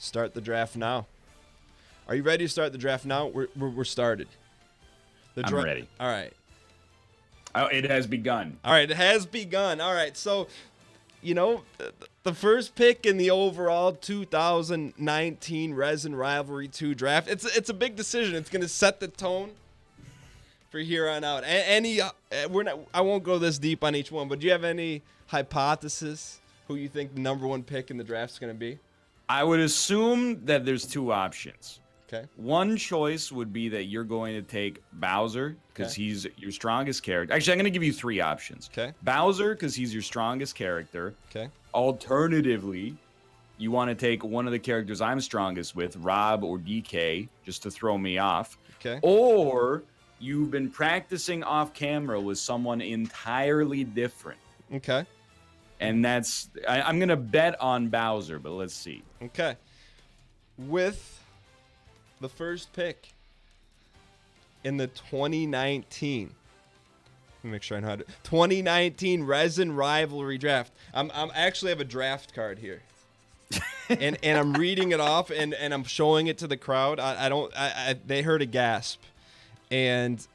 Start the draft now. Are you ready to start the draft now? We're started. I'm ready. All right. Oh, it has begun. All right, it has begun. All right, so, the first pick in the overall 2019 Resin Rivalry 2 draft, it's a big decision. It's going to set the tone for here on out. I won't go this deep on each one, but do you have any hypothesis who you think the number one pick in the draft is going to be? I would assume that there's two options. Okay. One choice would be that you're going to take Bowser because he's your strongest character. Actually, I'm going to give you three options. Okay. Bowser because he's your strongest character. Okay. Alternatively, you want to take one of the characters I'm strongest with, Rob or DK, just to throw me off. Okay. Or you've been practicing off camera with someone entirely different. Okay. And I'm going to bet on Bowser, but let's see. Okay. With the first pick in the 2019. Let me make sure I know how to. 2019 Resin Rivalry draft. I'm actually have a draft card here, and I'm reading it off and I'm showing it to the crowd. They heard a gasp, and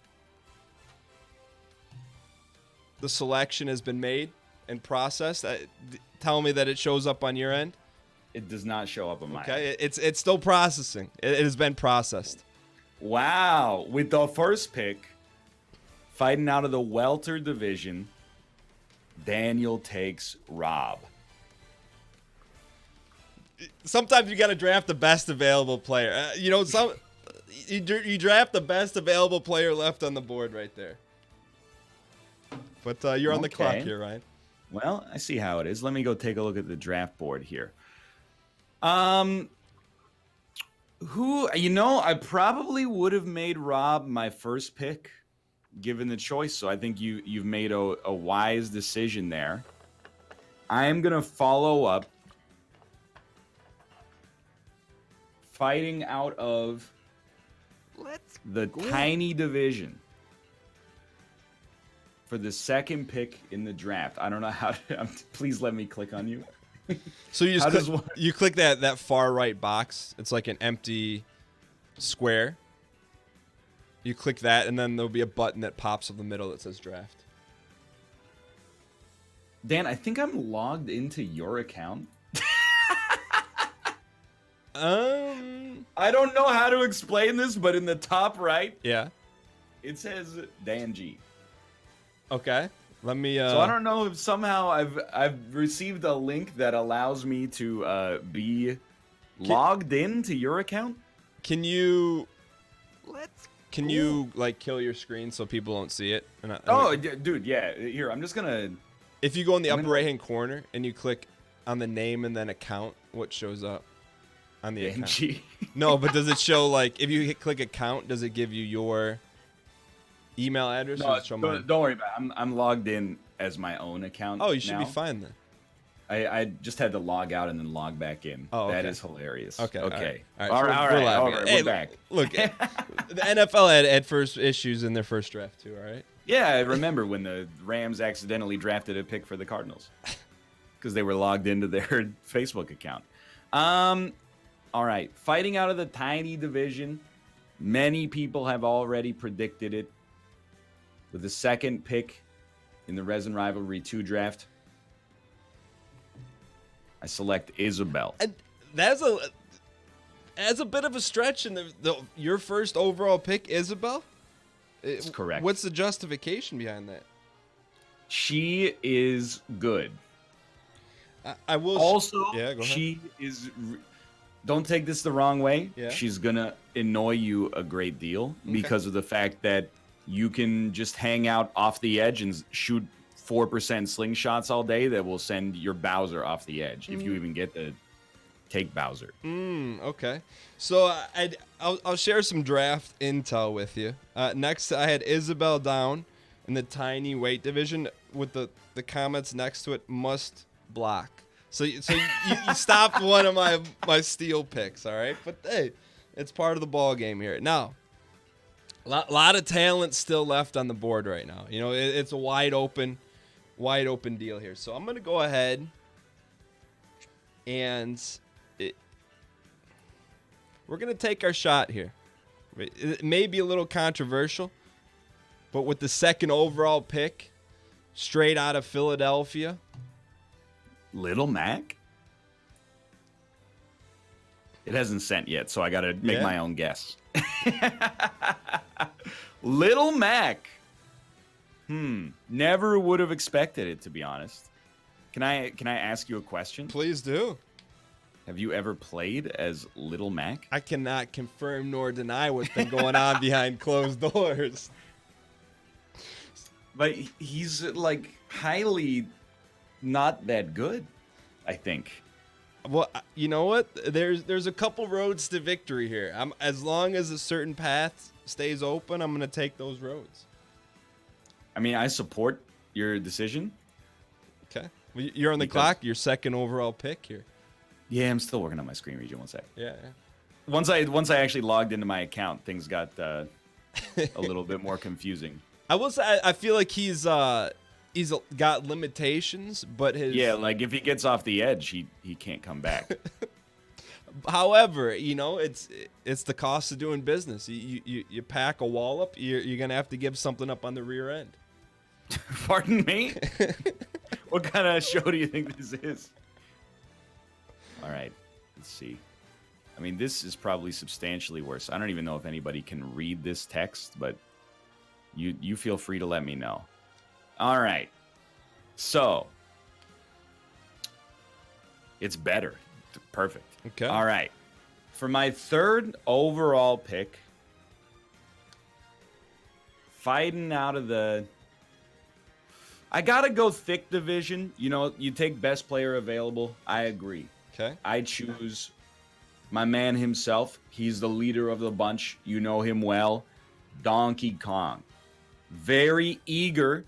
the selection has been made and processed. Tell me that it shows up on your end. It does not show up on my end. Okay, it's still processing. It has been processed. Wow. With the first pick, fighting out of the welter division, Daniel takes Rob. Sometimes you got to draft the best available player. You draft the best available player left on the board right there. But you're on the clock here, Ryan. Well, I see how it is. Let me go take a look at the draft board here. I probably would have made Rob my first pick given the choice. So I think you've made a wise decision there. I am going to follow up fighting out of the tiny division for the second pick in the draft. I don't know how to, please let me click on you. So you click that far right box. It's like an empty square. You click that, and then there'll be a button that pops in the middle that says draft. Dan, I think I'm logged into your account. I don't know how to explain this, but in the top right, yeah, it says Dan G. Okay. Let me. So I don't know if somehow I've received a link that allows me to be logged into your account. Can you like kill your screen so people don't see it? Dude, yeah. Here, I'm just gonna. If you go in the upper right hand corner and you click on the name and then account, what shows up on the account? No, but does it show like if you click account, does it give you your email address? No, don't worry about it. I'm logged in as my own account. Oh, you should be fine then. I just had to log out and then log back in. Oh, okay. That is hilarious. Okay. All right. We're back. Look, the NFL had first issues in their first draft too. All right. Yeah, I remember when the Rams accidentally drafted a pick for the Cardinals because they were logged into their Facebook account. All right, fighting out of the tiny division. Many people have already predicted it. With the second pick in the Resin Rivalry 2 draft, I select Isabel. And that's a bit of a stretch in your first overall pick, Isabel. That's correct. What's the justification behind that? She is good. I will also. Go ahead. She is. Don't take this the wrong way. Yeah. She's gonna annoy you a great deal because of the fact that you can just hang out off the edge and shoot 4% slingshots all day that will send your Bowser off the edge if you even get to take Bowser. Okay. So I'll share some draft intel with you. Next, I had Isabel down in the tiny weight division with the comments next to it, must block. So you stopped one of my steal picks, all right? But hey, it's part of the ball game here. Now, a lot of talent still left on the board right now. You know, it's a wide open deal here. So I'm going to go ahead and we're going to take our shot here. It may be a little controversial, but with the second overall pick, straight out of Philadelphia. Little Mac? It hasn't sent yet, so I got to make my own guess. Little Mac. Never would have expected it, to be honest. Can I ask you a question? Please do. Have you ever played as Little Mac? I cannot confirm nor deny what's been going on behind closed doors. But he's like highly not that good, I think. Well, you know what? There's a couple roads to victory here. As long as a certain path stays open, I'm going to take those roads. I mean, I support your decision. Okay. Well, you're on the clock. Your second overall pick here. Yeah, I'm still working on my screen region. One sec. Yeah. Once I actually logged into my account, things got a little bit more confusing. I will say I feel like he's got limitations, but like if he gets off the edge, he can't come back. However, it's the cost of doing business. You pack a wallop, you're gonna have to give something up on the rear end. Pardon me? What kind of show do you think this is? All right, let's see. I mean, this is probably substantially worse. I don't even know if anybody can read this text, but you feel free to let me know. All right. So, it's better. Perfect. Okay. All right. For my third overall pick, fighting out of the... I got to go thick division. You take best player available. I agree. Okay. I choose my man himself. He's the leader of the bunch. You know him well. Donkey Kong. Very eager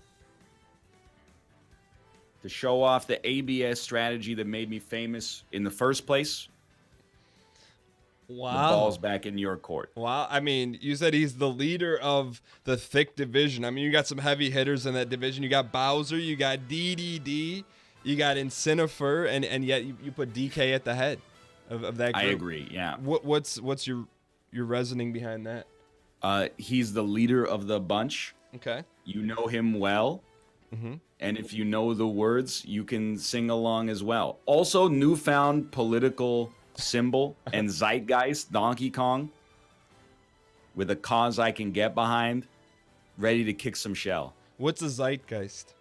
to show off the ABS strategy that made me famous in the first place. Wow. The ball's back in your court. Wow. I mean, you said he's the leader of the thick division. I mean, you got some heavy hitters in that division. You got Bowser, you got DDD, you got Incinefer, and yet you put DK at the head of that group. I agree, yeah. What's your reasoning behind that? He's the leader of the bunch. Okay. You know him well. Mm-hmm. And if you know the words, you can sing along as well. Also, newfound political symbol and zeitgeist, Donkey Kong, with a cause I can get behind, ready to kick some shell. What's a zeitgeist?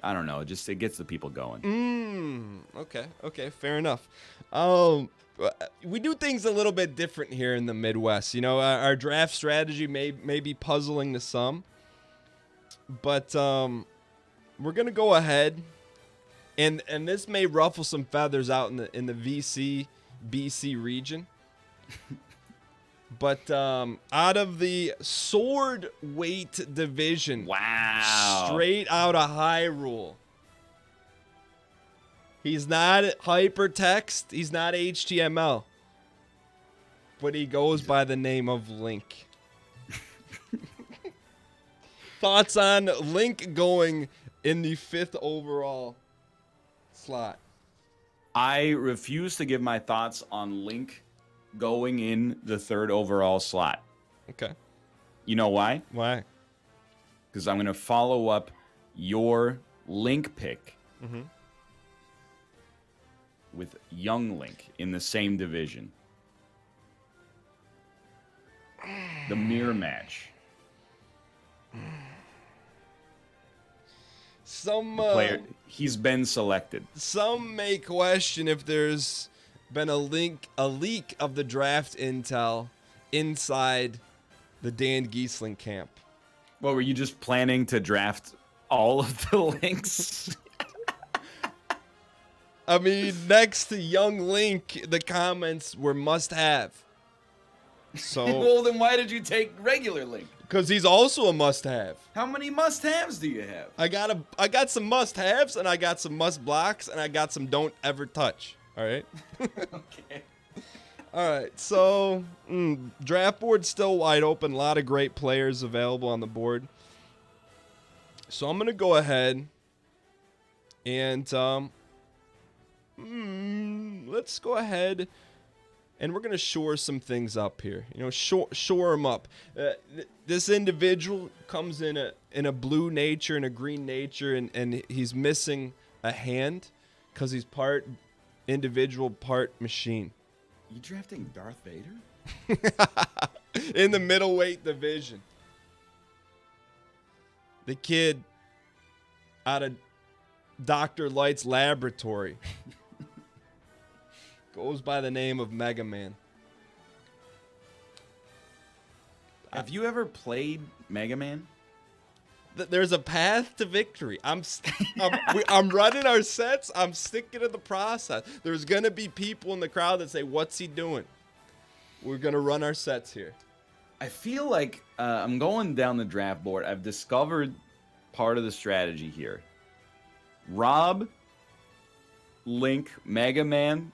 I don't know. It gets the people going. Okay, fair enough. We do things a little bit different here in the Midwest. Our draft strategy may be puzzling to some, but we're gonna go ahead, and this may ruffle some feathers out in the BC region. But out of the sword weight division, wow, straight out of Hyrule. He's not hypertext. He's not HTML. But he goes by the name of Link. Thoughts on Link going in the 5th overall slot? I refuse to give my thoughts on Link going in the 3rd overall slot. Okay. You know why? Why? Because I'm going to follow up your Link pick with young Link in the same division. The mirror match. Some player, he's been selected. Some may question if there's been a leak of the draft intel inside the Dan Giesling camp. Well, were you just planning to draft all of the Links? I mean, next to young Link, the comments were must have. So well, then why did you take regular Link? Because he's also a must have. How many must haves do you have? I got some must haves, and I got some must blocks, and I got some don't ever touch. All right. Okay. All right. So draft board's still wide open. A lot of great players available on the board. So I'm gonna go ahead and let's go ahead and we're going to shore some things up here. Shore them up. This individual comes in a blue nature and a green nature, and he's missing a hand because he's part individual, part machine. You drafting Darth Vader? In the middleweight division. The kid out of Dr. Light's laboratory goes by the name of Mega Man. Have you ever played Mega Man? There's a path to victory. I'm running our sets. I'm sticking to the process. There's going to be people in the crowd that say, what's he doing? We're going to run our sets here. I feel like I'm going down the draft board. I've discovered part of the strategy here. Rob, Link, Mega Man.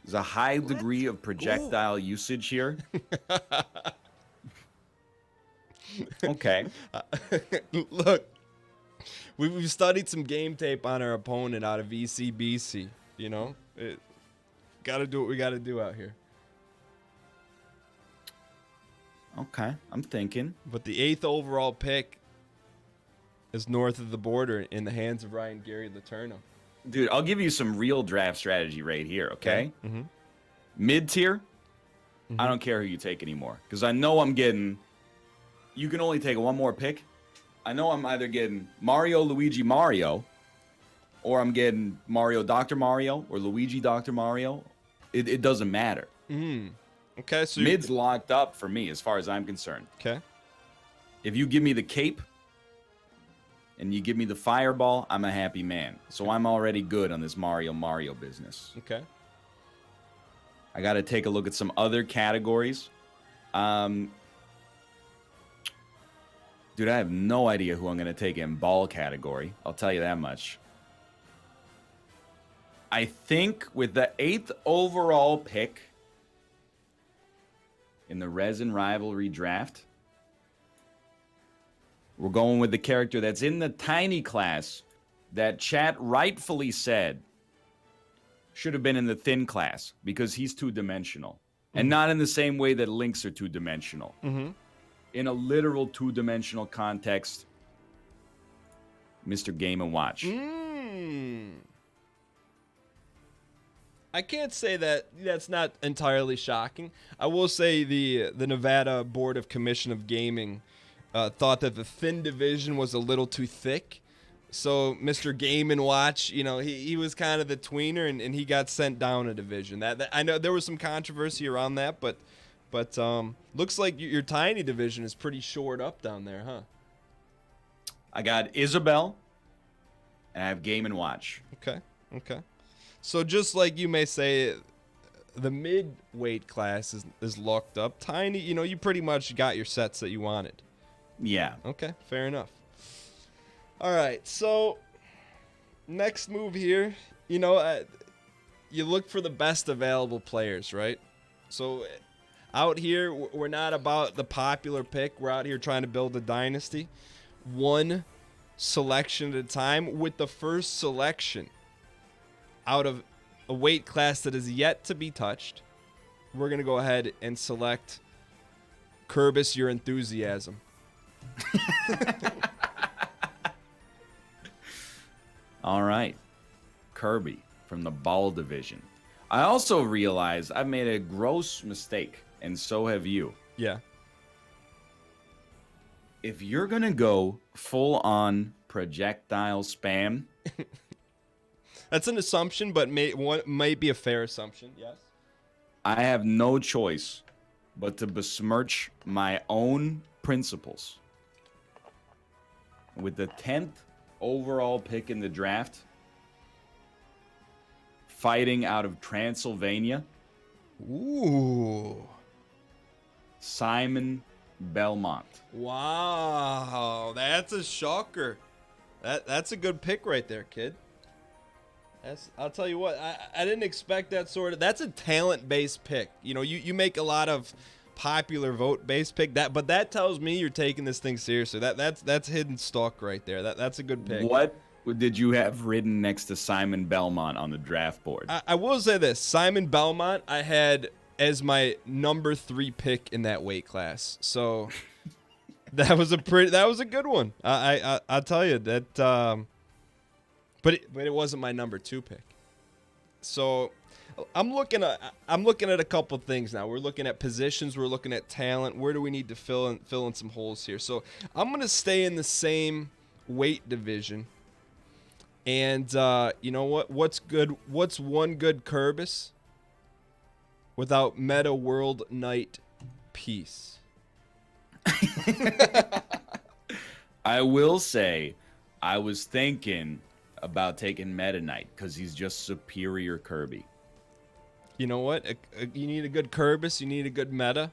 There's a high degree of projectile usage here. Okay. Look, we've studied some game tape on our opponent out of ECBC. Got to do what we got to do out here. Okay, I'm thinking. But the 8th overall pick is north of the border in the hands of Ryan Gary Letourneau. Dude, I'll give you some real draft strategy right here, okay? Mm-hmm. Mid-tier, Mm-hmm. I don't care who you take anymore. Because I know I'm getting... You can only take one more pick. I know I'm either getting Mario, Luigi, Mario, or I'm getting Mario, Dr. Mario, or Luigi, Dr. Mario. It doesn't matter. Okay, so Mid's locked up for me as far as I'm concerned. Okay. If you give me the cape and you give me the fireball, I'm a happy man. So I'm already good on this Mario business. Okay. I got to take a look at some other categories. Dude, I have no idea who I'm going to take in ball category. I'll tell you that much. I think with the 8th overall pick in the Resin Rivalry draft, we're going with the character that's in the tiny class that chat rightfully said should have been in the thin class because he's two-dimensional. Mm-hmm. And not in the same way that Links are two-dimensional. Mm-hmm. In a literal two-dimensional context, Mr. Game & Watch. I can't say that's not entirely shocking. I will say the Nevada Board of Commission of Gaming thought that the thin division was a little too thick. So Mr. Game & Watch, he was kind of the tweener, and he got sent down a division. That I know there was some controversy around that, but looks like your tiny division is pretty shored up down there, huh? I got Isabel, and I have Game & Watch. Okay. So just like you may say, the mid-weight class is locked up. Tiny, you pretty much got your sets that you wanted. Yeah. Okay, fair enough. All right, so next move here, you look for the best available players, right? So out here, we're not about the popular pick. We're out here trying to build a dynasty. One selection at a time, with the first selection out of a weight class that is yet to be touched. We're going to go ahead and select Kerbis Your Enthusiasm. All right. Kirby from the ball division. I also realized I've made a gross mistake, and so have you. Yeah. If you're going to go full-on projectile spam... That's an assumption, but might be a fair assumption, yes. I have no choice but to besmirch my own principles. With the 10th overall pick in the draft, fighting out of Transylvania. Ooh. Simon Belmont. Wow, that's a shocker. That's a good pick right there, kid. I'll tell you what, I didn't expect that sort of. That's a talent-based pick. You make a lot of popular vote-based pick, but that tells me you're taking this thing seriously. That's hidden stock right there. That's a good pick. What did you have written next to Simon Belmont on the draft board? I will say this: Simon Belmont, I had as my number 3 pick in that weight class. So that was a good one. I'll tell you that. But it wasn't my number 2 pick. So I'm looking at a couple things now. We're looking at positions. We're looking at talent. Where do we need to fill in some holes here? So I'm gonna stay in the same weight division. And you know what? What's good? What's one good Kerbis without Meta World Night Peace? I will say, I was thinking about taking Meta Knight because he's just superior Kirby. You know what? You need a good Kerbis. You need a good meta.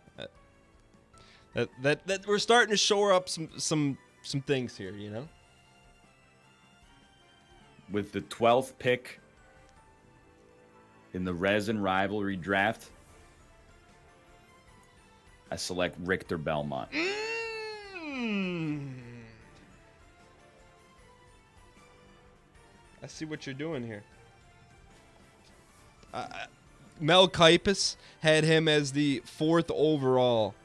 That we're starting to shore up some things here. You know. With the 12th pick in the Resin Rivalry draft, I select Richter Belmont. I see what you're doing here. Mel Kiepis had him as the 4th overall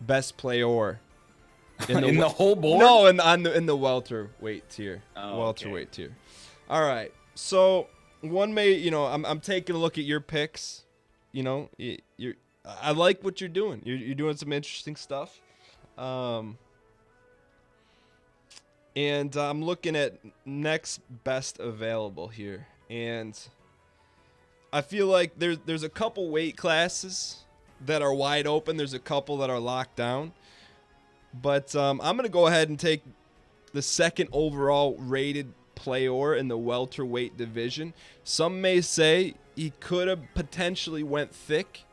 best player In the whole board? No, in the welterweight tier. Oh, welterweight tier. All right. So one may, you know, I'm taking a look at your picks. You know, I like what you're doing. You're doing some interesting stuff. And I'm looking at next best available here, and I feel like there's a couple weight classes that are wide open. There's a couple that are locked down. But I'm going to go ahead and take the 2nd overall rated player in the welterweight division. Some may say he could have potentially went thick,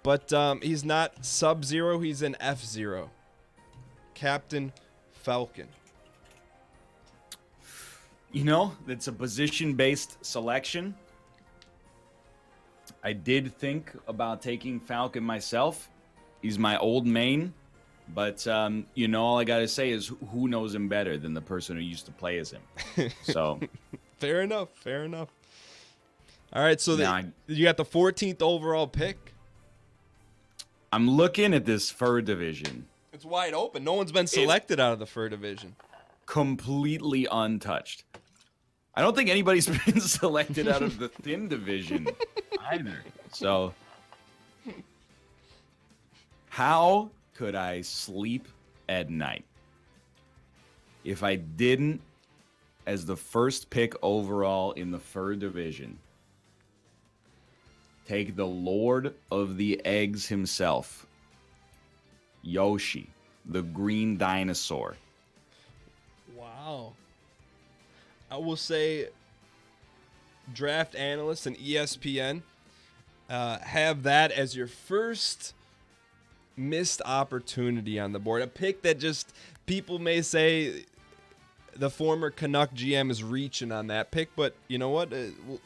but he's not Sub-Zero. He's an F-Zero. Captain Falcon. You know, it's a position-based selection. I did think about taking Falcon myself. He's my old main. But, you know, all I got to say is who knows him better than the person who used to play as him. So, Fair enough. All right, so you got the 14th overall pick. I'm looking at this fur division. It's wide open. No one's been selected out of the fur division. Completely untouched. I don't think anybody's been selected out of the thin division either. So, how could I sleep at night if I didn't, as the 1st pick overall in the fur division, take the Lord of the Eggs himself, Yoshi, the green dinosaur? Wow. I will say draft analysts and ESPN have that as your first missed opportunity on the board. A pick that just people may say the former Canuck GM is reaching on that pick, but you know what?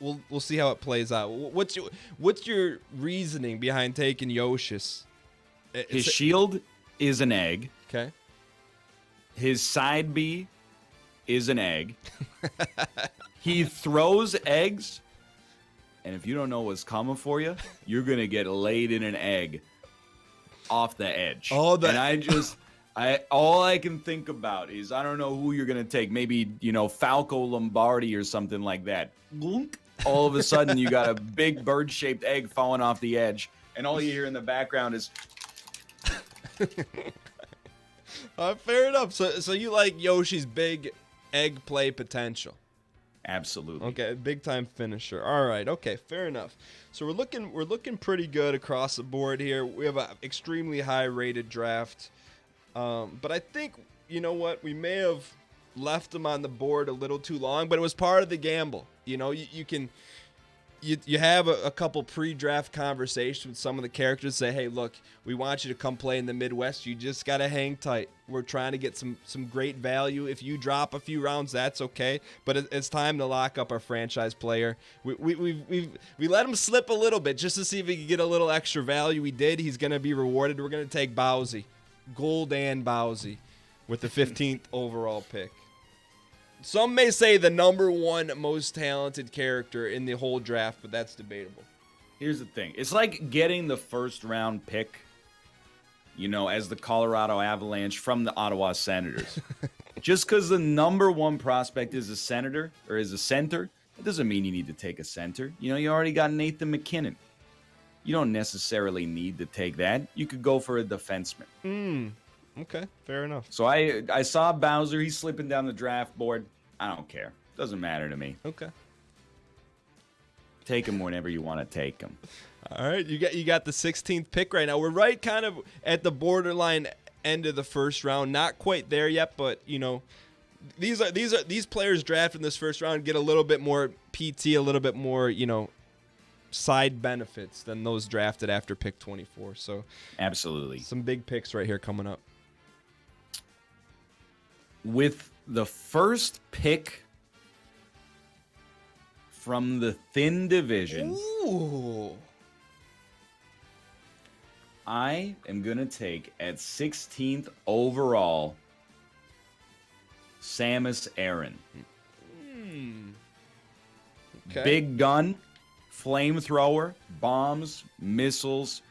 We'll see how it plays out. What's your reasoning behind taking Yoshis? His shield is an egg. Okay. His side B is an egg. He throws eggs, and if you don't know what's coming for you, you're gonna get laid in an egg off the edge. And all I can think about is I don't know who you're gonna take. Maybe, you know, Falco Lombardi or something like that. All of a sudden you got a big bird-shaped egg falling off the edge, and all you hear in the background is fair enough. So you like Yoshi's big egg play potential? Absolutely. Okay, big time finisher. All right. Okay, fair enough. So we're looking pretty good across the board here. We have an extremely high rated draft, but I think, you know what, we may have left him on the board a little too long, but it was part of the gamble. You know, you have a couple pre-draft conversations with some of the characters. Say, hey, look, we want you to come play in the Midwest. You just got to hang tight. We're trying to get some great value. If you drop a few rounds, that's okay. But it's time to lock up our franchise player. We let him slip a little bit just to see if he could get a little extra value. We did. He's going to be rewarded. We're going to take Bowsy, Goldan Bowsy, with the 15th overall pick. Some may say the number 1 most talented character in the whole draft, but that's debatable. Here's the thing. It's like getting the first round pick, as the Colorado Avalanche from the Ottawa Senators. Just because the number one prospect is a senator or is a center, it doesn't mean you need to take a center. You already got Nathan McKinnon. You don't necessarily need to take that. You could go for a defenseman. Okay, fair enough. So I saw Bowser. He's slipping down the draft board. I don't care. Doesn't matter to me. Okay. Take him whenever you want to take him. All right, you got the 16th pick right now. We're right kind of at the borderline end of the first round. Not quite there yet, but these players drafted in this first round get a little bit more PT, a little bit more, side benefits than those drafted after pick 24. So absolutely. Some big picks right here coming up. With the first pick from the thin division, ooh, I am going to take at 16th overall Samus Aran. Okay. Big gun, flamethrower, bombs, missiles,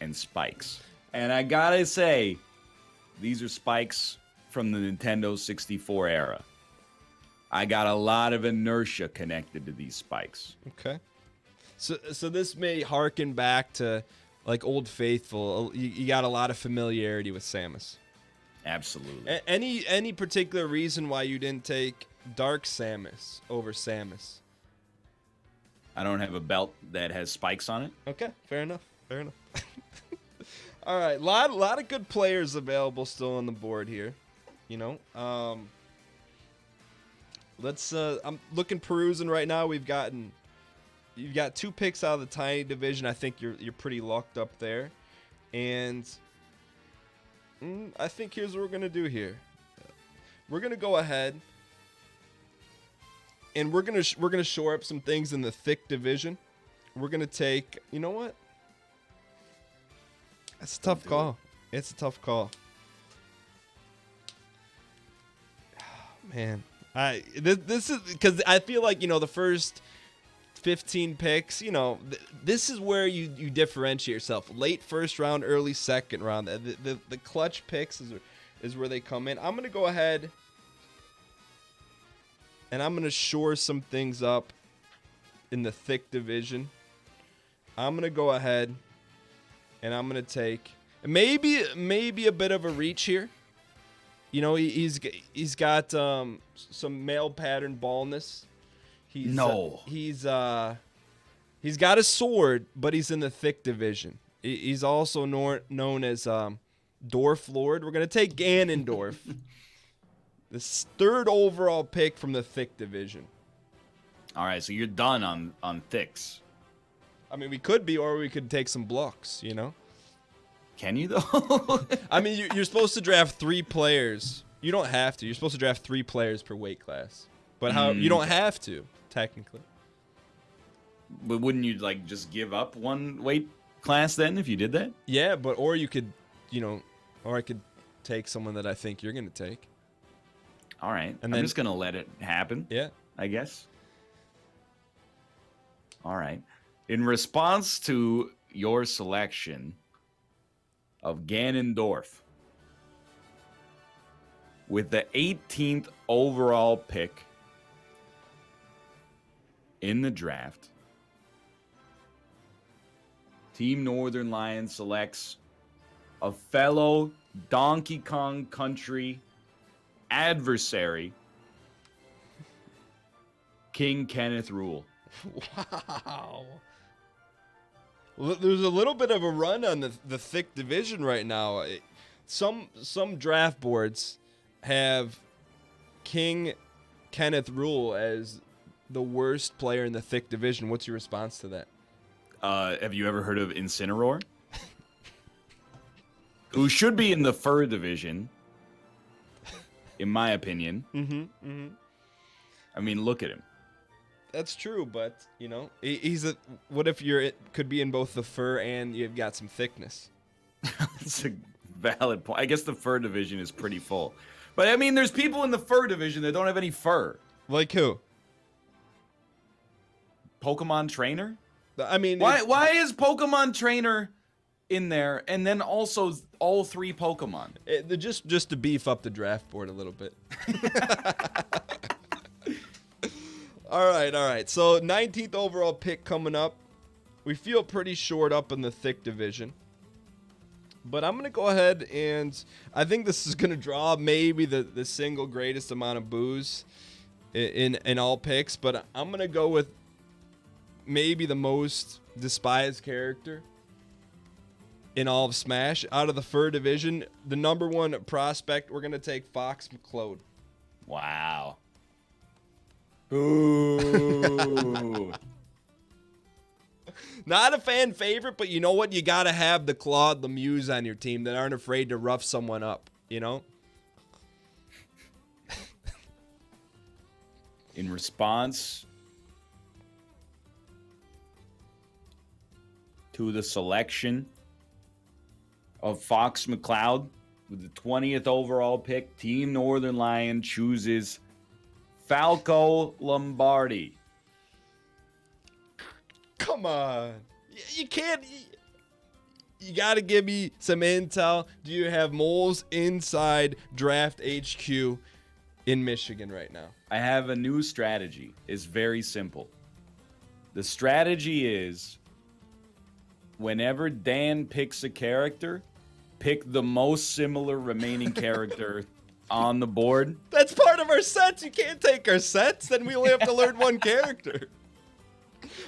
and spikes. And I gotta say, these are spikes from the Nintendo 64 era. I got a lot of inertia connected to these spikes. Okay. So this may harken back to like Old Faithful. You got a lot of familiarity with Samus. Absolutely. Any particular reason why you didn't take Dark Samus over Samus? I don't have a belt that has spikes on it. Okay, fair enough. All right, lot of good players available still on the board here. Let's. I'm perusing right now. You've got 2 picks out of the tiny division. I think you're pretty locked up there, and I think here's what we're gonna do here. We're gonna go ahead, and we're gonna shore up some things in the thick division. We're gonna take. You know what? It's a tough call. It's a tough call. Oh, man, this is because I feel like the first 15 picks. This is where you differentiate yourself. Late first round, early second round. The clutch picks is where they come in. I'm gonna go ahead and I'm gonna shore some things up in the thick division. I'm gonna go ahead and I'm gonna take maybe a bit of a reach here. He's got some male pattern ballness. He's got a sword, but he's in the thick division. He's also known as Dwarf Lord. We're gonna take Ganondorf, the 3rd overall pick from the thick division. All right, so you're done on thicks. I mean, we could be, or we could take some blocks. Can you though? I mean, you're supposed to draft 3 players. You don't have to. You're supposed to draft 3 players per weight class, but you don't have to technically. But wouldn't you just give up one weight class then if you did that? Yeah, but or you could, or I could take someone that I think you're gonna take. All right, and I'm just gonna let it happen. Yeah, I guess. All right. In response to your selection of Ganondorf, with the 18th overall pick in the draft, Team Northern Lions selects a fellow Donkey Kong Country adversary, King Kenneth Rule. Wow. There's a little bit of a run on the thick division right now. Some draft boards have King Kenneth Rule as the worst player in the thick division. What's your response to that? Have you ever heard of Incineroar? Who should be in the fur division, in my opinion. I mean, look at him. That's true, but he's a. What if could be in both the fur and you've got some thickness? That's a valid point. I guess the fur division is pretty full, but I mean, there's people in the fur division that don't have any fur. Like who? Pokemon Trainer? I mean, Why is Pokemon Trainer in there, and then also all 3 Pokemon? Just to beef up the draft board a little bit. All right. So 19th overall pick coming up. We feel pretty short up in the thick division. But I'm going to go ahead and I think this is going to draw maybe the single greatest amount of boos in all picks. But I'm going to go with maybe the most despised character in all of Smash. Out of the fur division, the number 1 prospect, we're going to take Fox McCloud. Wow. Ooh. Not a fan favorite, but you know what? You got to have the Claude Lemieux on your team that aren't afraid to rough someone up, you know? In response to the selection of Fox McCloud with the 20th overall pick, Team Northern Lion chooses Falco Lombardi. Come on. You can't. You got to give me some intel. Do you have moles inside Draft HQ in Michigan right now? I have a new strategy. It's very simple. The strategy is whenever Dan picks a character, pick the most similar remaining character on the board. That's part of our sets. You can't take our sets. Then we only have to learn one character.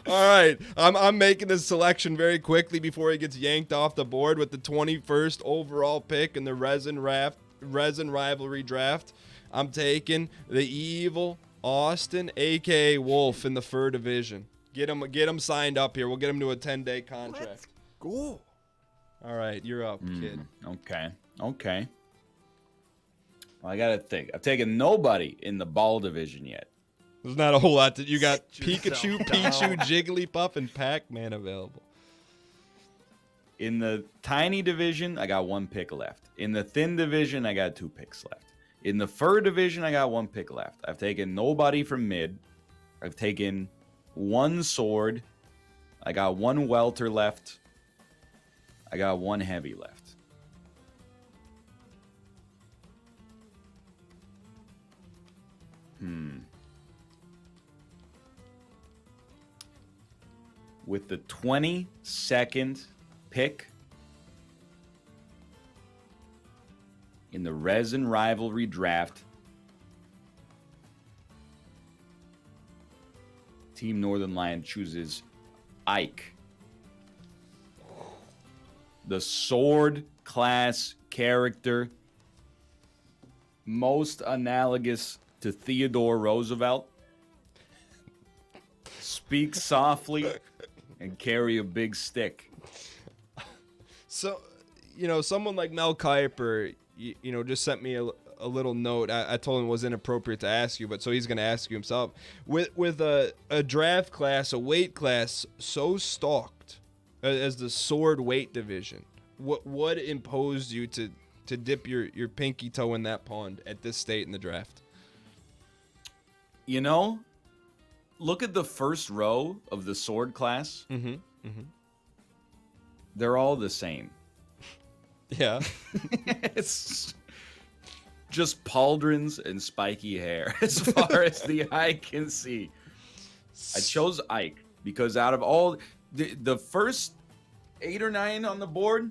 All right. I'm making this selection very quickly before he gets yanked off the board with the 21st overall pick in the Resin Rivalry draft. I'm taking the evil Austin, a.k.a. Wolf, in the fur division. Get him signed up here. We'll get him to a 10-day contract. Let's go. All right, you're up, kid. Okay. Well, I got to think. I've taken nobody in the ball division yet. There's not a whole lot. You got Sit Pikachu, yourself Pichu, down. Jigglypuff, and Pac-Man available. In the tiny division, I got 1 pick left. In the thin division, I got 2 picks left. In the fur division, I got 1 pick left. I've taken nobody from mid. I've taken 1 sword. I got 1 welter left. I got 1 heavy left. With the 22nd pick in the Resin Rivalry draft, Team Northern Lion chooses Ike, the sword class character most analogous to Theodore Roosevelt. Speak softly and carry a big stick. So, someone like Mel Kiper, just sent me a little note. I told him it was inappropriate to ask you, but so he's going to ask you himself. With a draft class, a weight class so stalked as the sword weight division, what imposed you to dip your pinky toe in that pond at this state in the draft? Look at the first row of the sword class. Mm-hmm. They're all the same. Yeah. It's just pauldrons and spiky hair as far as the eye can see. I chose Ike because out of all the first 8 or 9 on the board,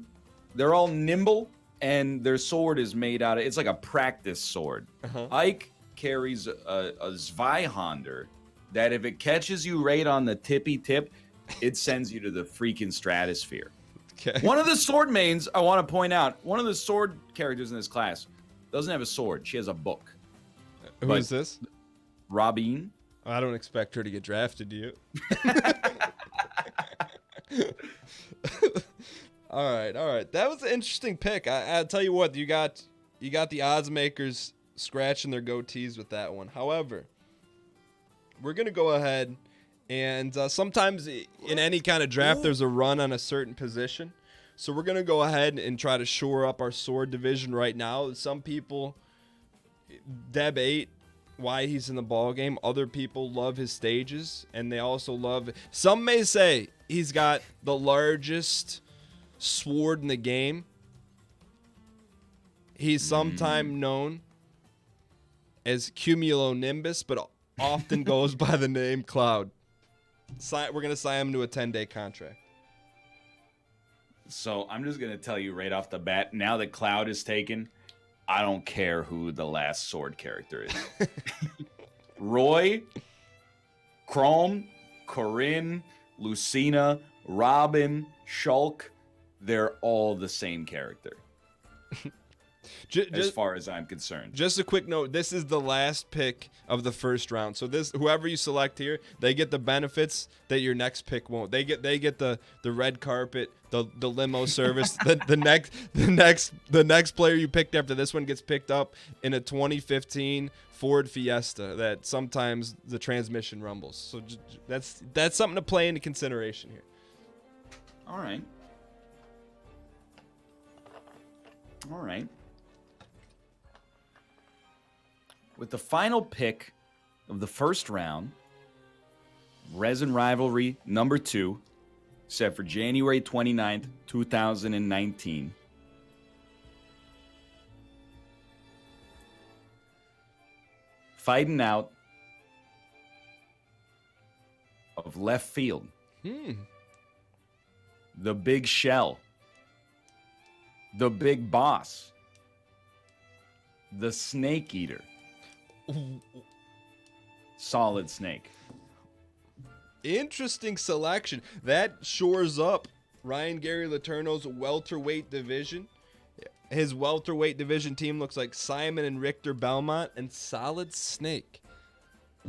they're all nimble and their sword is made out of, it's like a practice sword. Uh-huh. Ike carries a Zweihander that if it catches you right on the tippy tip, it sends you to the freaking stratosphere. Okay. One of the sword mains, I want to point out, one of the sword characters in this class doesn't have a sword. She has a book. Who is this? Robin. I don't expect her to get drafted, do you? All right. That was an interesting pick. I'll tell you what, you got the odds makers scratching their goatees with that one. However, we're going to go ahead and sometimes in any kind of draft, there's a run on a certain position. So we're going to go ahead and try to shore up our sword division right now. Some people, Deb 8 why he's in the ball game. Other people love his stages, and they also love. Some may say he's got the largest sword in the game. He's sometimes known as Cumulonimbus, but often goes by the name Cloud. We're going to sign him to a 10-day contract. So I'm just going to tell you right off the bat, now that Cloud is taken, I don't care who the last sword character is. Roy, Chrome, Corinne, Lucina, Robin, Shulk, they're all the same character. As far as I'm concerned. Just a quick note, this is the last pick of the first round. So whoever you select here, they get the benefits that your next pick won't. They get the red carpet, the limo service. the next player you picked after this one gets picked up in a 2015 Ford Fiesta that sometimes the transmission rumbles. So that's something to play into consideration here. All right. With the final pick of the first round, Resin Rivalry number 2, set for January 29th, 2019. Fighting out of left field. The Big Shell. The Big Boss. The Snake Eater. Solid Snake. Interesting selection. That shores up Ryan Gary Letourneau's welterweight division. His welterweight division team looks like Simon and Richter Belmont and Solid Snake.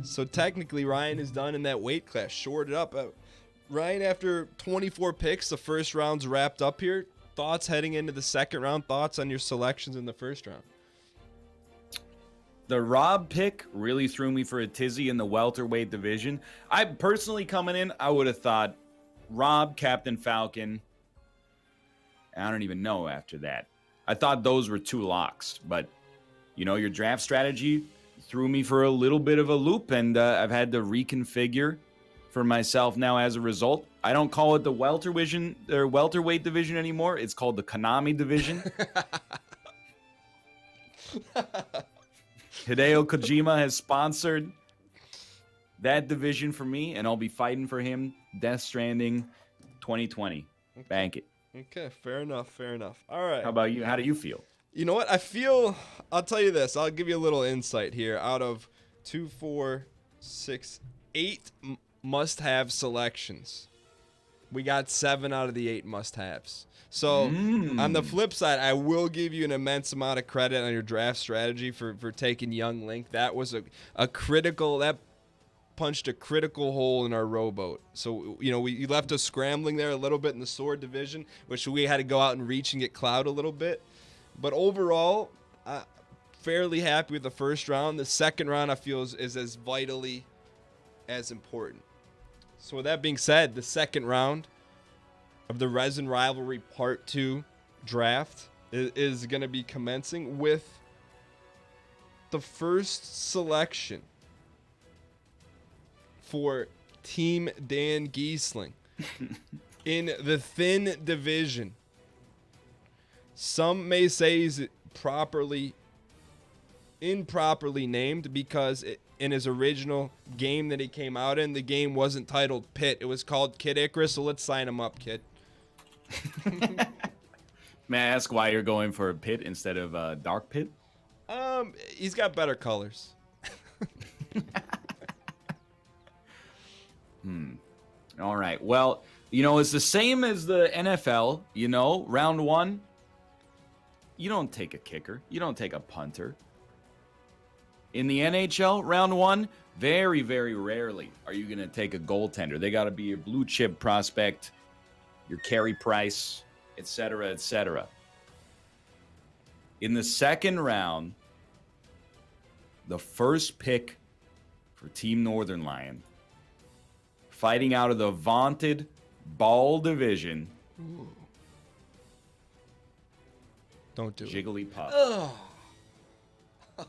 So technically, Ryan is done in that weight class. Shored it up. Ryan, after 24 picks, the first round's wrapped up here. Thoughts heading into the second round? Thoughts on your selections in the first round? The Rob pick really threw me for a tizzy in the welterweight division. I personally, coming in, I would have thought Rob, Captain Falcon. I don't even know after that. I thought those were 2 locks, but your draft strategy threw me for a little bit of a loop, and I've had to reconfigure for myself now as a result. I don't call it the welterweight division anymore. It's called the Konami division. Hideo Kojima has sponsored that division for me, and I'll be fighting for him. Death Stranding 2020. Okay. Bank it. Okay, fair enough. All right. How about you? How do you feel? You know what? I'll tell you this. I'll give you a little insight here. Out of 2, 4, 6, 8 must-have selections, we got 7 out of the 8 must-haves. So on the flip side, I will give you an immense amount of credit on your draft strategy for taking Young Link. That was a critical, that punched a critical hole in our rowboat. So, you left us scrambling there a little bit in the sword division, which we had to go out and reach and get Cloud a little bit. But overall, fairly happy with the first round. The second round, I feel, is as vitally as important. So with that being said, the second round of the Resin Rivalry Part 2 draft is going to be commencing with the first selection for Team Dan Giesling in the thin division. Some may say he's improperly named because in his original game that he came out in, the game wasn't titled Pit. It was called Kid Icarus, so let's sign him up, kid. May I ask why you're going for a Pit instead of a Dark Pit? He's got better colors. All right. Well, it's the same as the NFL, round 1. You don't take a kicker. You don't take a punter. In the NHL, round 1, very, very rarely are you going to take a goaltender. They got to be a blue chip prospect, your Carey Price, etc., etc. In the second round, the first pick for Team Northern Lion, fighting out of the vaunted Ball division. Ooh. Don't do Jigglypuff. it.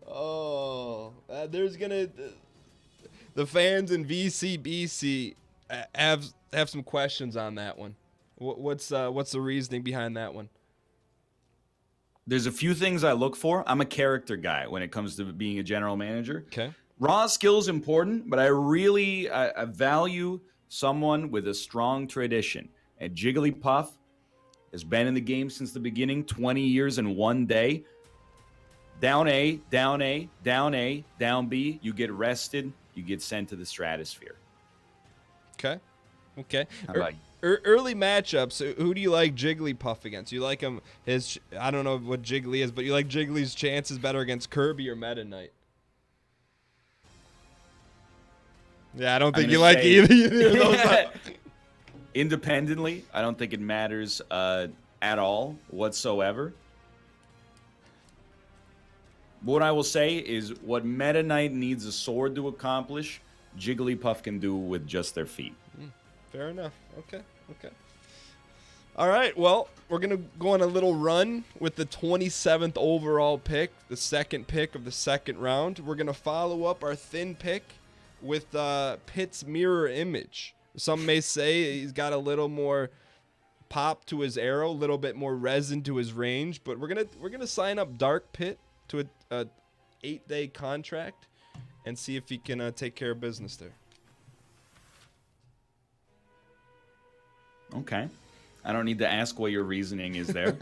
Oh, there's gonna the fans in VCBC have some questions on that one. What's the reasoning behind that one? There's a few things I look for. I'm a character guy when it comes to being a general manager. Okay. Raw skill is important, but I value someone with a strong tradition. And Jigglypuff has been in the game since the beginning, 20 years in one day. Down A, down A, down A, down B. You get rested. You get sent to the stratosphere. Okay. How about you? Early matchups, who do you like Jigglypuff against? You like him, I don't know what Jiggly is, but you like Jiggly's chances better against Kirby or Meta Knight? Yeah, I don't think you like either of those. Independently, I don't think it matters at all whatsoever. What I will say is what Meta Knight needs a sword to accomplish, Jigglypuff can do with just their feet. Fair enough. Okay. All right, well, we're going to go on a little run with the 27th overall pick, the second pick of the second round. We're going to follow up our thin pick with Pitt's mirror image. Some may say he's got a little more pop to his arrow, a little bit more resin to his range, but we're gonna sign up Dark Pitt to a 8-day contract and see if he can take care of business there. Okay. I don't need to ask what your reasoning is there.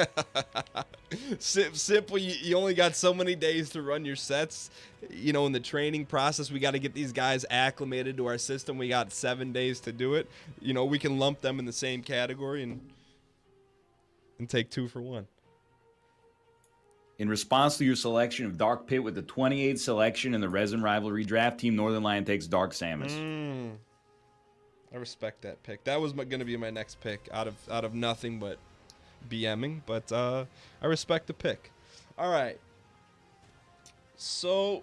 Simple. You only got so many days to run your sets. You know, in the training process, we got to get these guys acclimated to our system. We got 7 days to do it. You know, we can lump them in the same category and take 2 for 1. In response to your selection of Dark Pit with the 28th selection in the Resin Rivalry draft, Team Northern Lion takes Dark Samus. I respect that pick. That was going to be my next pick out of nothing but BMing, but I respect the pick. All right. So,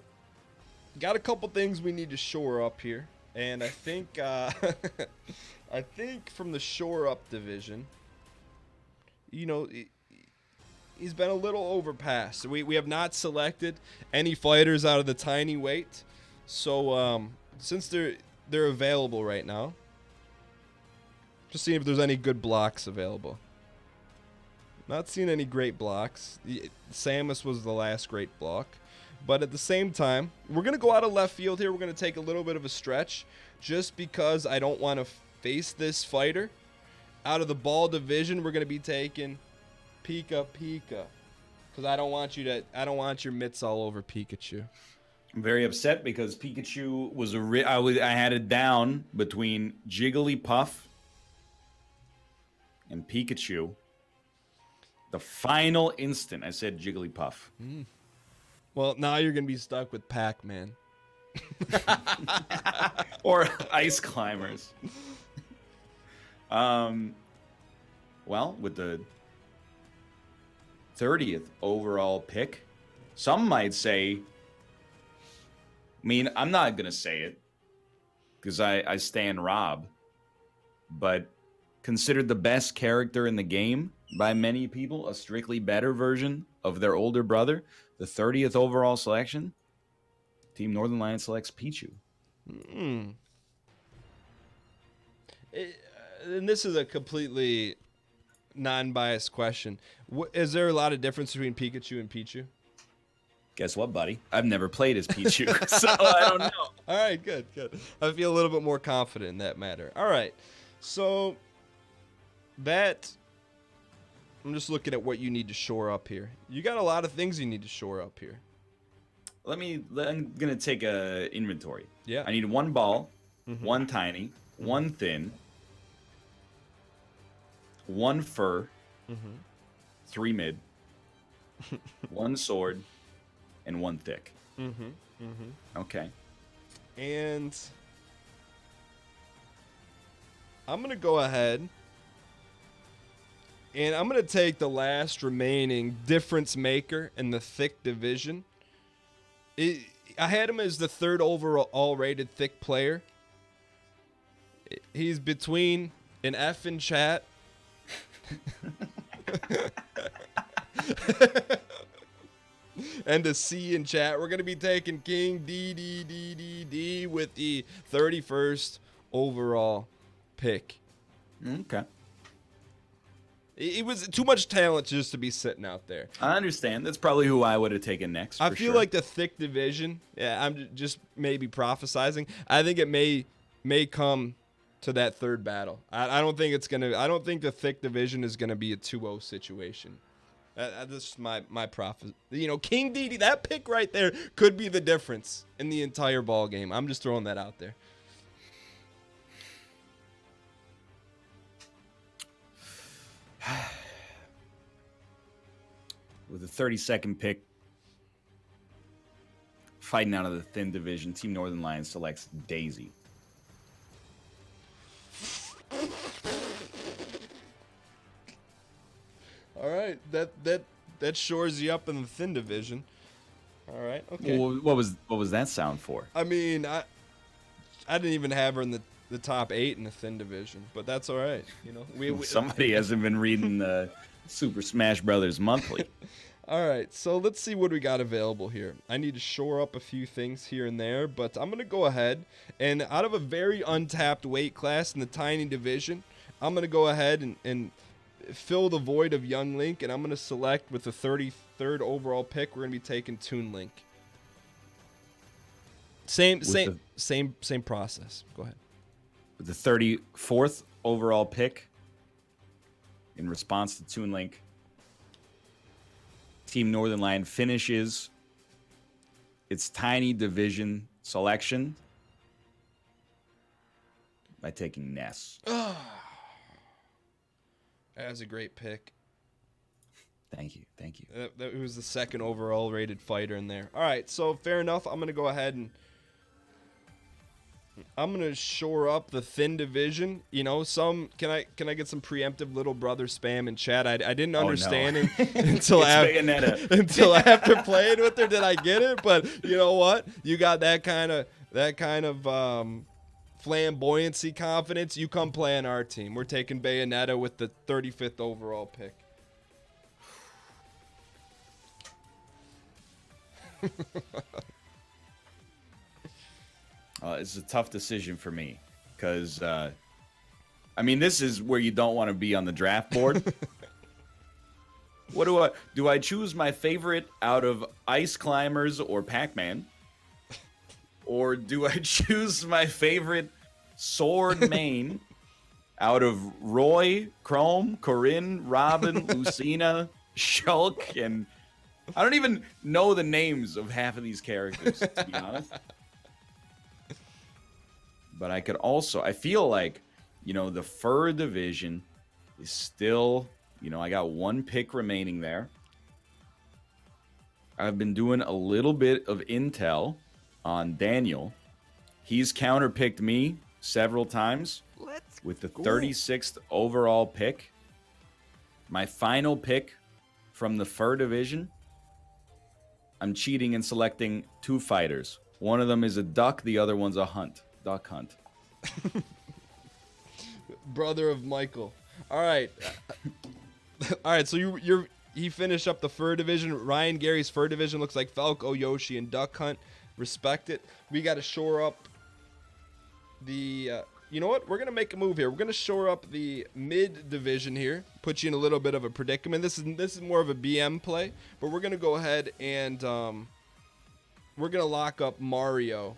got a couple things we need to shore up here, and I think I think from the shore up division, you know, he's been a little overpassed. We have not selected any fighters out of the tiny weight, so since they're available right now. Just seeing if there's any good blocks available. Not seeing any great blocks. Samus was the last great block. But at the same time, we're going to go out of left field here. We're going to take a little bit of a stretch just because I don't want to face this fighter. Out of the ball division, we're going to be taking Pika. Because I don't want your mitts all over Pikachu. I'm very upset because Pikachu was I had it down between Jigglypuff and Pikachu. The final instant, I said Jigglypuff. Well, now you're going to be stuck with Pac-Man. Or Ice Climbers. Well, with the 30th overall pick, some might say, I mean, I'm not going to say it because I stand Rob, but considered the best character in the game by many people, a strictly better version of their older brother, the 30th overall selection, Team Northern Lion selects Pichu. And this is a completely non-biased question. Is there a lot of difference between Pikachu and Pichu? Guess what, buddy? I've never played as Pichu, so I don't know. All right, good. I feel a little bit more confident in that matter. All right, so I'm just looking at what you need to shore up here. You got a lot of things you need to shore up here. I'm going to take a inventory. Yeah. I need one ball, one tiny, one thin, one fur, 3 mid, one sword, and 1 thick. Okay. And I'm going to go ahead and I'm going to take the last remaining difference maker in the thick division. I had him as the 3rd overall rated thick player. He's between an F in chat and a C in chat. We're going to be taking King D with the 31st overall pick. Okay. It was too much talent just to be sitting out there. I understand. That's probably who I would have taken next. I feel like the thick division. Yeah, I'm just maybe prophesizing. I think it may come to that third battle. I don't think it's gonna. I don't think the thick division is gonna be a 2-0 situation. This is my prophet. King DD, that pick right there could be the difference in the entire ball game. I'm just throwing that out there. With the 32nd pick, fighting out of the thin division, Team Northern Lions selects Daisy. All right, that shores you up in the thin division. All right, okay. Well, what was that sound for? I mean, I didn't even have her in the top 8 in the thin division, but that's all right. Somebody hasn't been reading the Super Smash Brothers Monthly. All right, so let's see what we got available here. I need to shore up a few things here and there, but I'm going to go ahead and out of a very untapped weight class in the tiny division, I'm going to go ahead and fill the void of Young Link, and I'm going to select with the 33rd overall pick. We're going to be taking Toon Link. Same process. Go ahead. With the 34th overall pick, in response to Toon Link, Team Northern Lion finishes its tiny division selection by taking Ness. That was a great pick. Thank you. That was the second overall rated fighter in there. All right, so fair enough. I'm going to go ahead and I'm going to shore up the thin division. Can I get some preemptive little brother spam in chat? I didn't understand it until after playing with her. Did I get it? But you know what? You got that kind of flamboyancy confidence. You come play on our team. We're taking Bayonetta with the 35th overall pick. It's a tough decision for me because, this is where you don't want to be on the draft board. What do I choose my favorite out of Ice Climbers or Pac-Man? Or do I choose my favorite sword main out of Roy, Chrome, Corinne, Robin, Lucina, Shulk, and I don't even know the names of half of these characters, to be honest. But I feel like, the fur division is still, I got one pick remaining there. I've been doing a little bit of intel on Daniel. He's counterpicked me several times with the 36th overall pick. My final pick from the fur division, I'm cheating and selecting 2 fighters. One of them is a duck, the other one's a duck hunt. Brother of Michael. All right. All right, so he finished up the fur division. Ryan Gary's fur division looks like Falco, Yoshi, and Duck Hunt. Respect it. We got to shore up the you know what? We're going to make a move here. We're going to shore up the mid division here. Put you in a little bit of a predicament. This is more of a BM play, but we're going to go ahead and we're going to lock up Mario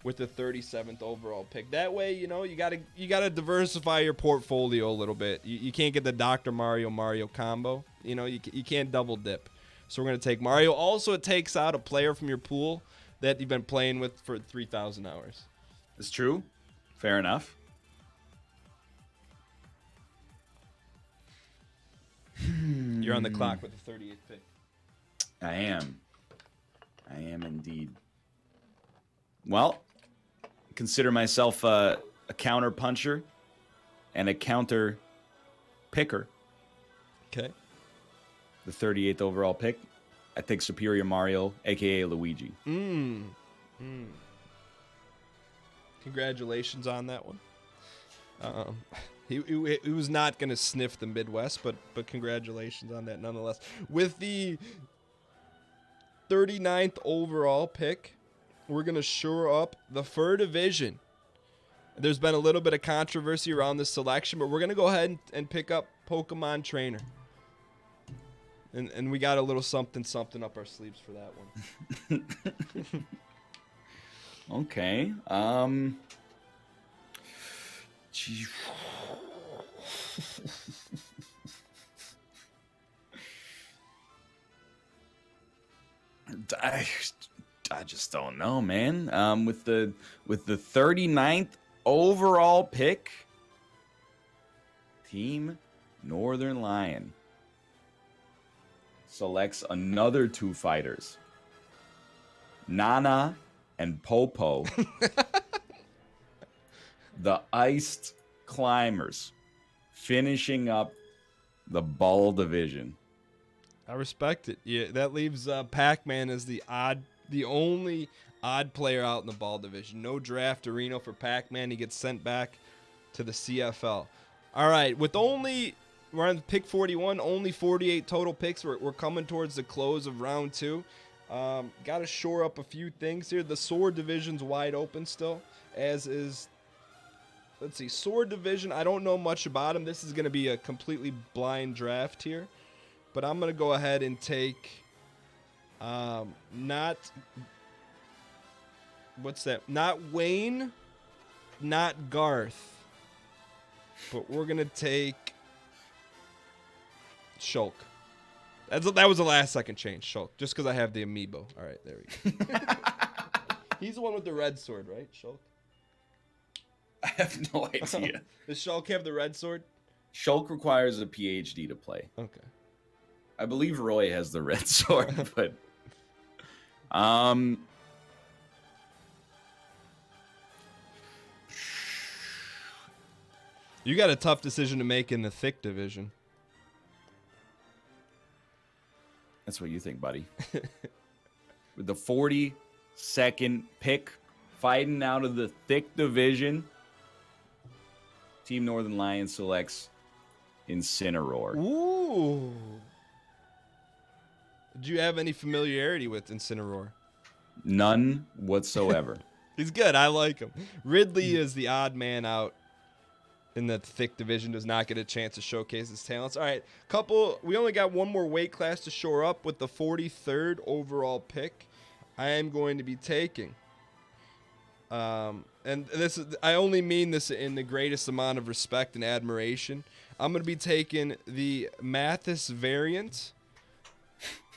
with the 37th overall pick. That way, you got to diversify your portfolio a little bit. You can't get the Dr. Mario combo. You can't double dip. So we're going to take Mario. Also, it takes out a player from your pool that you've been playing with for 3,000 hours. It's true. Fair enough. You're on the clock with the 38th pick. I am indeed. Well, consider myself a counter puncher and a counter picker. Okay. The 38th overall pick, I think Superior Mario, a.k.a. Luigi. Congratulations on that one. He was not going to sniff the Midwest, but congratulations on that nonetheless. With the 39th overall pick, we're going to shore up the fur division. There's been a little bit of controversy around this selection, but we're going to go ahead and pick up Pokemon Trainer. And we got a little something up our sleeves for that one. Okay. Gee. I just don't know, man. With the 39th overall pick, Team Northern Lion selects another 2 fighters, Nana and Popo, the Iced Climbers, finishing up the Ball division. I respect it. Yeah, that leaves Pac-Man as the only odd player out in the Ball division. No draft arena for Pac-Man. He gets sent back to the CFL. All right, we're on pick 41, only 48 total picks. We're coming towards the close of round 2. Got to shore up a few things here. The Sword division's wide open still, as is. Let's see, Sword division. I don't know much about him. This is going to be a completely blind draft here. But I'm going to go ahead and take not Wayne, not Garth. But we're going to take Shulk. That was the last second change, Shulk. Just because I have the amiibo. All right, there we go. He's the one with the red sword, right, Shulk? I have no idea. Does Shulk have the red sword? Shulk requires a PhD to play. Okay. I believe Roy has the red sword, but you got a tough decision to make in the thick division. That's what you think, buddy. With the 42nd pick, fighting out of the thick division, Team Northern Lion selects Incineroar. Ooh. Do you have any familiarity with Incineroar? None whatsoever. He's good. I like him. Ridley is the odd man out in the thick division, does not get a chance to showcase his talents. All right, we only got one more weight class to shore up with the 43rd overall pick. I am going to be taking, and I only mean this in the greatest amount of respect and admiration. I'm going to be taking the Mathis variant,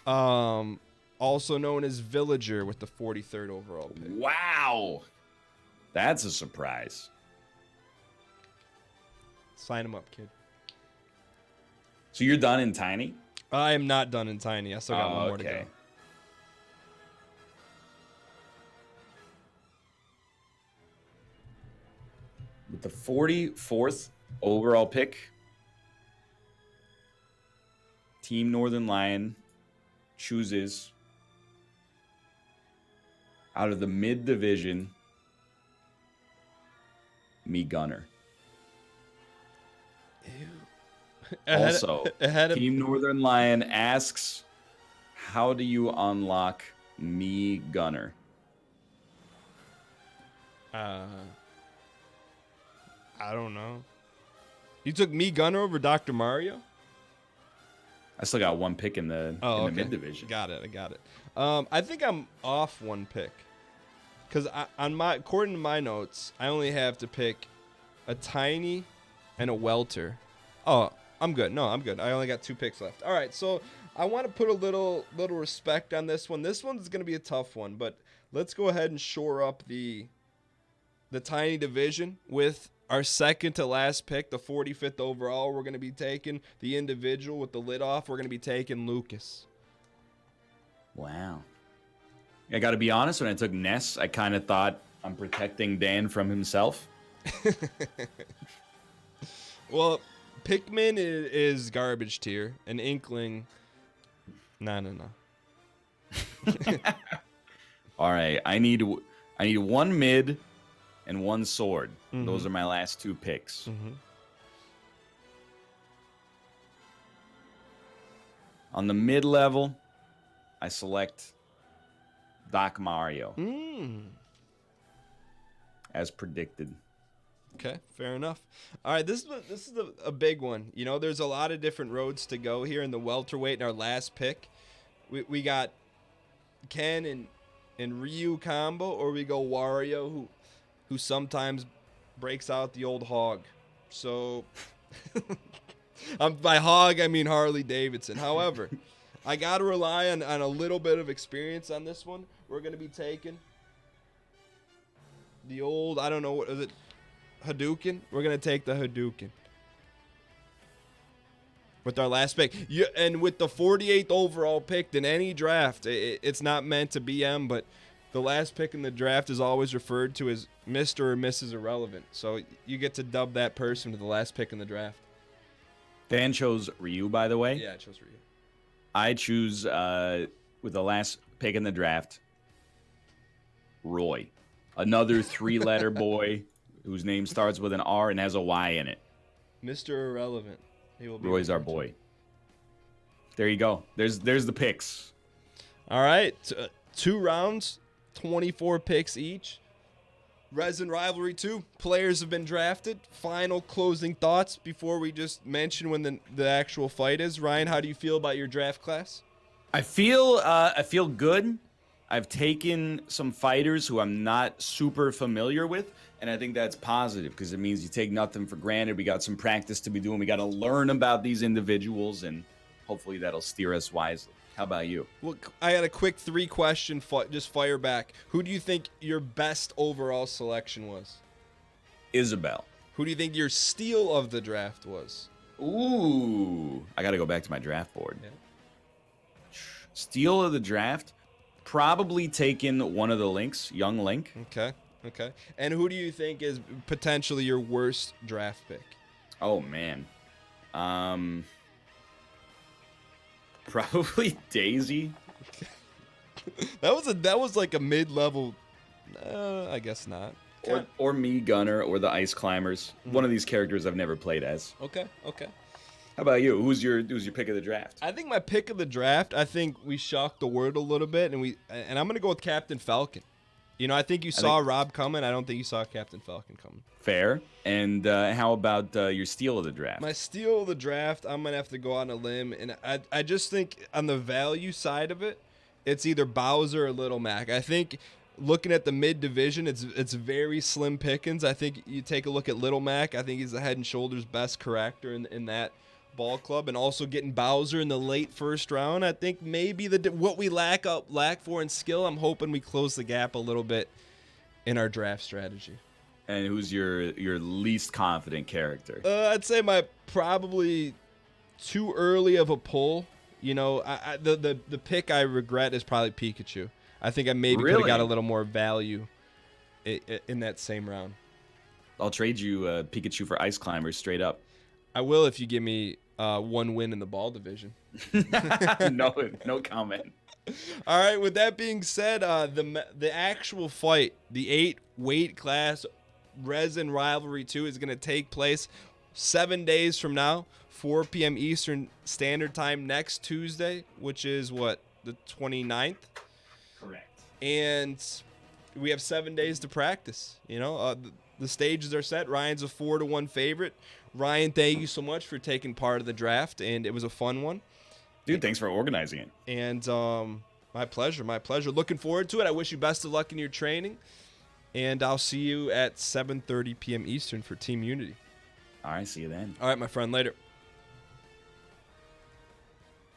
also known as Villager, with the 43rd overall pick. Wow. That's a surprise. Sign him up, kid. So you're done in Tiny? I am not done in Tiny. I still got one more to go. With the 44th overall pick, Team Northern Lion chooses out of the mid division Me Gunner. Also, Team Northern Lion asks, how do you unlock Me Gunner? I don't know. You took Me Gunner over Dr. Mario? I still got one pick in the mid division. Got it. I got it. I think I'm off one pick, because according to my notes, I only have to pick a Tiny and a Welter. Oh, I'm good. No, I'm good. I only got 2 picks left. All right, so I want to put a little respect on this one. This one's going to be a tough one, but let's go ahead and shore up the Tiny division with our second to last pick, the 45th overall. We're going to be taking the individual with the lid off. We're going to be taking Lucas. Wow. I got to be honest, when I took Ness, I kind of thought I'm protecting Dan from himself. Well, Pikmin is garbage tier. An Inkling, no. All right, I need one mid and one sword. Mm-hmm. Those are my last 2 picks. Mm-hmm. On the mid level, I select Doc Mario, Mm. as predicted. Okay, fair enough. All right, this is a big one. You know, there's a lot of different roads to go here in the welterweight. In our last pick, we got Ken and Ryu combo, or we go Wario, who sometimes breaks out the old hog. So, by hog I mean Harley Davidson. However, I gotta rely on a little bit of experience on this one. We're gonna be taking the old, I don't know, what is it, Hadouken? We're going to take the Hadouken with our last pick. And with the 48th overall pick in any draft, it's not meant to BM, but the last pick in the draft is always referred to as Mr. or Mrs. Irrelevant. So you get to dub that person with the last pick in the draft. Dan chose Ryu, by the way. Yeah, I chose Ryu. I choose, with the last pick in the draft, Roy. Another 3-letter boy whose name starts with an R and has a Y in it. Mr. Irrelevant. He will be Roy's our boy. There you go. There's the picks. All right. 2 rounds, 24 picks each. Resin Rivalry 2. Players have been drafted. Final closing thoughts before we just mention when the actual fight is. Ryan, how do you feel about your draft class? I feel good. I've taken some fighters who I'm not super familiar with, and I think that's positive because it means you take nothing for granted. We got some practice to be doing. We got to learn about these individuals, and hopefully that'll steer us wisely. How about you? Well, I had a quick 3-question, just fire back. Who do you think your best overall selection was? Isabel. Who do you think your steal of the draft was? Ooh. I got to go back to my draft board. Yeah. Steal of the draft? Probably taking one of the Links, young Link. Okay. And who do you think is potentially your worst draft pick? Oh, man. Probably Daisy. that was like a mid-level. I guess not. Or me, Gunner, or the Ice Climbers. Mm-hmm. One of these characters I've never played as. Okay. How about you? Who's your pick of the draft? I think my pick of the draft, I think we shocked the word a little bit, and I'm going to go with Captain Falcon. You know, I think you saw Rob coming. I don't think you saw Captain Falcon coming. Fair. And how about your steal of the draft? My steal of the draft, I'm going to have to go on a limb, and I just think on the value side of it, it's either Bowser or Little Mac. I think looking at the mid-division, it's very slim pickings. I think you take a look at Little Mac. I think he's the head and shoulders best character in that ball club, and also getting Bowser in the late first round. I think maybe what we lack for in skill, I'm hoping we close the gap a little bit in our draft strategy. And who's your least confident character? I'd say my probably too early of a pull. You know, the pick I regret is probably Pikachu. I think I maybe could have got a little more value in that same round. I'll trade you Pikachu for Ice Climbers straight up. I will if you give me 1 win in the ball division. No comment. All right. With that being said, the actual fight, the 8 weight class Resin Rivalry 2 is going to take place 7 days from now, 4 p.m. Eastern Standard Time next Tuesday, which is the 29th. Correct. And we have 7 days to practice. You know, the stages are set. Ryan's a 4-1 favorite. Ryan, thank you so much for taking part of the draft, and it was a fun one. Dude, thanks for organizing it. And my pleasure. Looking forward to it. I wish you best of luck in your training, and I'll see you at 7:30 p.m. Eastern for Team Unity. All right, see you then. All right, my friend, later.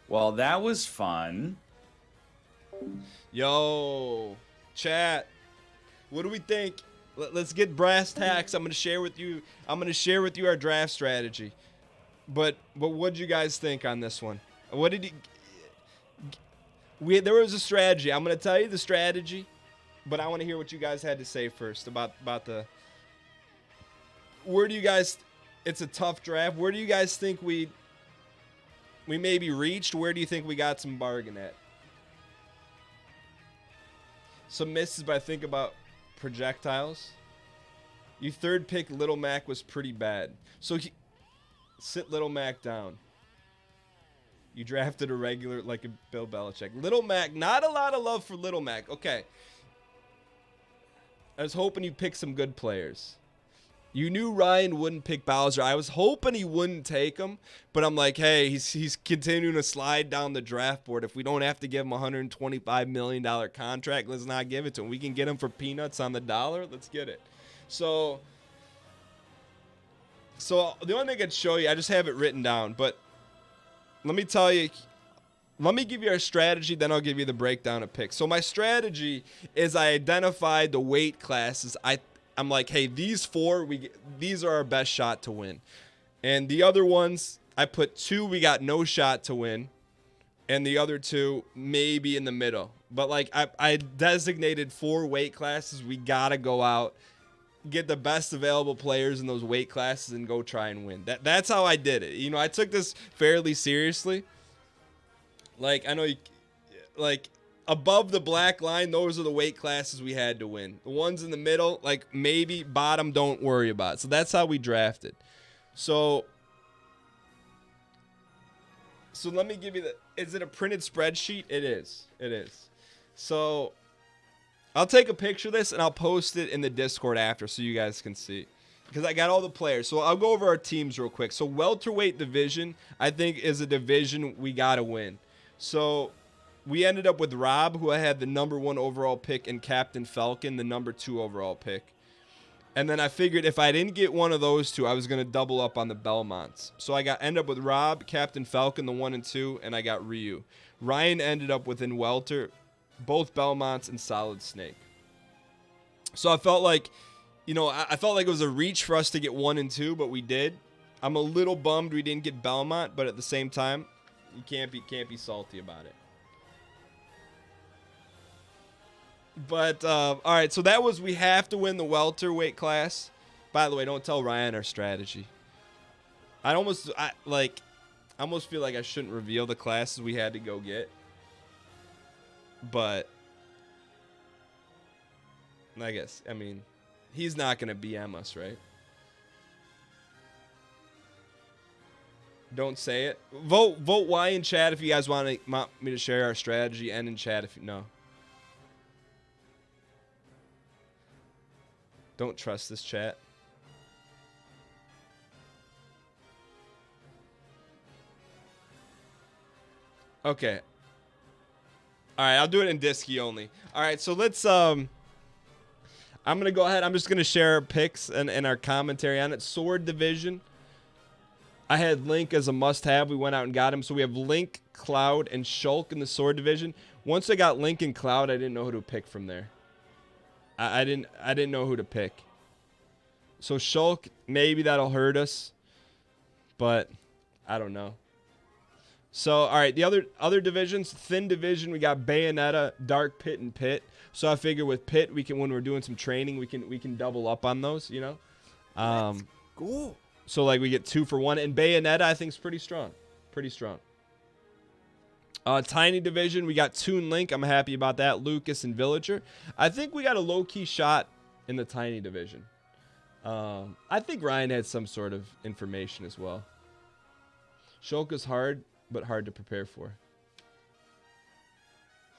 Well, that was fun. Yo, chat, what do we think? Let's get brass tacks. I'm gonna share with you our draft strategy. But what did you guys think on this one? What did you? There was a strategy. I'm gonna tell you the strategy, but I want to hear what you guys had to say first about the. Where do you guys? It's a tough draft. Where do you guys think we maybe reached? Where do you think we got some bargain at? Some misses, but I think about projectiles. Your third pick, Little Mac, was pretty bad. So sit Little Mac down. You drafted a regular like a Bill Belichick. Little Mac, not a lot of love for Little Mac. Okay. I was hoping you picked some good players. You knew Ryan wouldn't pick Bowser. I was hoping he wouldn't take him, but I'm like, hey, he's continuing to slide down the draft board. If we don't have to give him a $125 million contract, let's not give it to him. We can get him for peanuts on the dollar. Let's get it. So the only thing I could show you, I just have it written down, but let me tell you, let me give you our strategy, then I'll give you the breakdown of picks. So my strategy is I identified the weight classes. I'm like, hey, these four, these are our best shot to win. And the other ones, I put 2 we got no shot to win, and the other 2 maybe in the middle. But like I designated 4 weight classes. We got to go out, get the best available players in those weight classes, and go try and win. That's how I did it. You know, I took this fairly seriously. Like, I know you, like, above the black line, those are the weight classes we had to win. The ones in the middle, like, maybe bottom, don't worry about. So that's how we drafted. So let me give you is it a printed spreadsheet? It is. It is. So I'll take a picture of this and I'll post it in the Discord after so you guys can see. Because I got all the players. So I'll go over our teams real quick. So welterweight division, I think, is a division we got to win. So we ended up with Rob, who I had the number 1 overall pick, and Captain Falcon, the number 2 overall pick. And then I figured if I didn't get one of those 2, I was going to double up on the Belmonts. So I ended up with Rob, Captain Falcon, the 1 and 2, and I got Ryu. Ryan ended up with in Welter, both Belmonts and Solid Snake. So I felt like, you know, I felt like it was a reach for us to get 1 and 2, but we did. I'm a little bummed we didn't get Belmont, but at the same time, you can't be salty about it. But all right, so that was we have to win the welterweight class. By the way, don't tell Ryan our strategy. I almost feel like I shouldn't reveal the classes we had to go get. But I mean, he's not gonna BM us, right? Don't say it. Vote Y in chat if you guys want me to share our strategy, and in chat if you know. Don't trust this chat. Okay. All right, I'll do it in Disky only. All right, so let's I'm going to go ahead. I'm just going to share our picks and our commentary on it. Sword division. I had Link as a must-have. We went out and got him. So we have Link, Cloud, and Shulk in the sword division. Once I got Link and Cloud, I didn't know who to pick from there. I didn't know who to pick. So Shulk, maybe that'll hurt us, but I don't know. So all right, the other divisions, thin division, we got Bayonetta, Dark Pit, and Pit. So I figure with Pit, we can, when we're doing some training, we can double up on those, you know. Let's go. So like we get 2 for 1, and Bayonetta I think is pretty strong, Tiny division, we got Toon Link. I'm happy about that. Lucas and Villager. I think we got a low-key shot in the tiny division. I think Ryan had some sort of information as well. Shulk is hard, but hard to prepare for.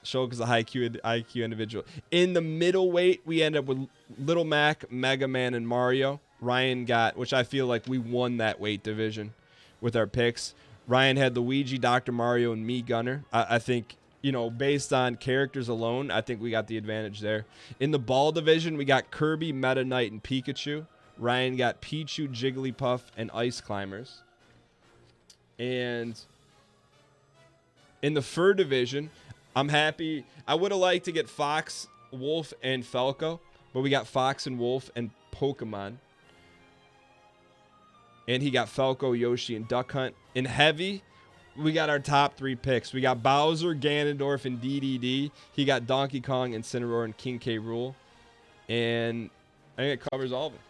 Shulk is a high IQ individual. In the middleweight, we end up with Little Mac, Mega Man, and Mario. Ryan got, which I feel like we won that weight division with our picks. Ryan had Luigi, Dr. Mario, and me, Gunner. I think, you know, based on characters alone, I think we got the advantage there. In the ball division, we got Kirby, Meta Knight, and Pikachu. Ryan got Pichu, Jigglypuff, and Ice Climbers. And in the fur division, I'm happy. I would have liked to get Fox, Wolf, and Falco, but we got Fox and Wolf and Pokemon. And he got Falco, Yoshi, and Duck Hunt. In heavy, we got our top 3 picks. We got Bowser, Ganondorf, and DDD. He got Donkey Kong, Incineroar, and King K. Rool. And I think it covers all of it.